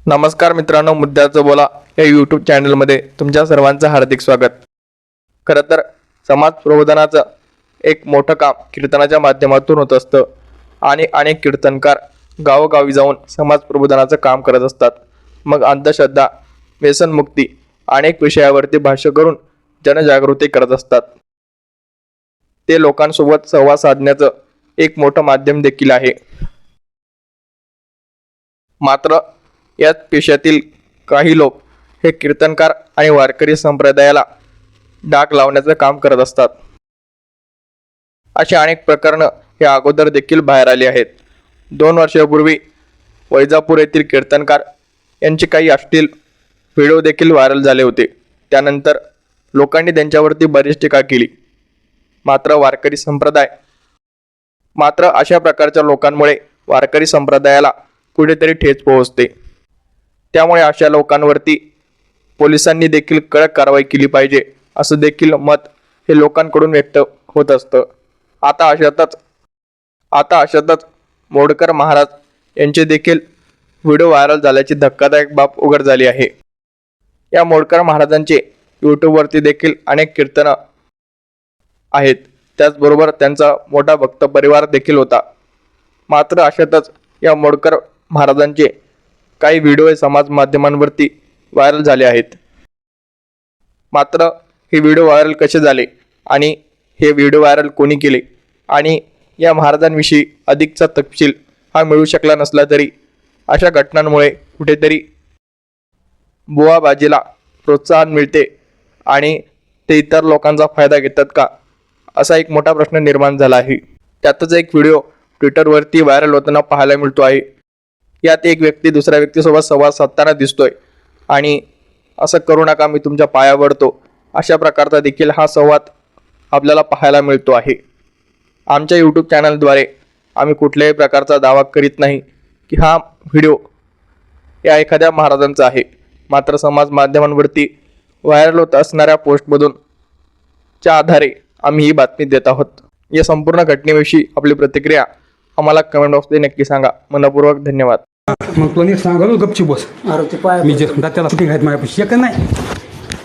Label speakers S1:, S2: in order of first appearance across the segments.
S1: नमस्कार मित्रांनो, मुद्द्याचं बोला या यूट्यूब चॅनलमध्ये तुमच्या सर्वांचं हार्दिक स्वागत। खरं तर समाज प्रबोधनाचं एक मोठं काम कीर्तनाच्या माध्यमातून होत असतं आणि अनेक कीर्तनकार गावोगावी जाऊन समाज प्रबोधनाचं काम करत असतात। मग अंधश्रद्धा, व्यसनमुक्ती अनेक विषयावरती भाष्य करून जनजागृती करत असतात। ते लोकांसोबत संवाद साधण्याचं एक मोठं माध्यम देखील आहे। मात्र याच पेशातील काही लोक हे कीर्तनकार आणि वारकरी संप्रदायाला डाग लावण्याचं काम करत असतात। अशी अनेक प्रकरणं हे अगोदर देखील बाहेर आली आहेत। 2 वर्षापूर्वी वैजापूर येथील कीर्तनकार यांचे काही अश्लील व्हिडिओ देखील व्हायरल झाले होते। त्यानंतर लोकांनी त्यांच्यावरती बरीच टीका केली। मात्र अशा प्रकारच्या लोकांमुळे वारकरी संप्रदायाला कुठेतरी ठेच पोहोचते। त्यामुळे अशा लोकांवरती पोलिसांनी देखील कडक कारवाई केली पाहिजे असं देखील मत हे लोकांकडून व्यक्त होत असतं। आता अशातच मोडकर महाराज यांचे देखील व्हिडिओ व्हायरल झाल्याची धक्कादायक बाब उघड झाली आहे। या मोडकर महाराजांचे यूट्यूबवरती देखील अनेक कीर्तनं आहेत, त्याचबरोबर त्यांचा मोठा भक्त परिवार देखील होता। मात्र अशातच या मोडकर महाराजांचे काही व्हिडिओ समाज माध्यमांवरती व्हायरल झाले आहेत। मात्र हे व्हिडिओ व्हायरल कसे झाले आणि हे व्हिडिओ व्हायरल कोणी केले आणि या महाराजांविषयी अधिकचा तपशील हा मिळू शकला नसला तरी अशा घटनांमुळे कुठेतरी बुवाबाजीला प्रोत्साहन मिळते आणि ते इतर लोकांचा फायदा घेतात का, असा एक मोठा प्रश्न निर्माण झाला आहे। त्यातच एक व्हिडिओ ट्विटरवरती व्हायरल होताना पाहायला मिळतो आहे। यात एक व्यक्ती दुसऱ्या व्यक्तीसोबत संवाद साधताना दिसतोय आणि असं करू नका, मी तुमच्या पाया पडतो, अशा प्रकारचा देखील हा संवाद आपल्याला पाहायला मिळतो आहे। आमच्या यूट्यूब चॅनलद्वारे आम्ही कुठल्याही प्रकारचा दावा करीत नाही की हा व्हिडिओ या एखाद्या महाराजांचा आहे। मात्र समाज माध्यमांवरती व्हायरल होत असणाऱ्या पोस्टमधून च्या आधारे आम्ही ही बातमी देत आहोत। या संपूर्ण घटनेविषयी आपली प्रतिक्रिया आम्हाला कमेंट बॉक्समध्ये नक्की सांगा। मनपूर्वक धन्यवाद।
S2: मग तो नीट सांगा गपची बस। मी जे त्याला शूटिंग आहेत माझ्यापाशी एक नाही,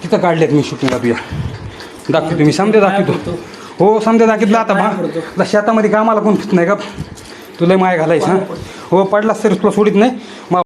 S2: तिथं काढलेत मी शूटिंगला तुझ्या दाखवतो, मी समजा दाखवतो। हो समजा दाखवलं। आता शेतामध्ये कामाला कोण फित नाही का तुला माय घालायचं? हो पडलास तरी तुला सोडित नाही।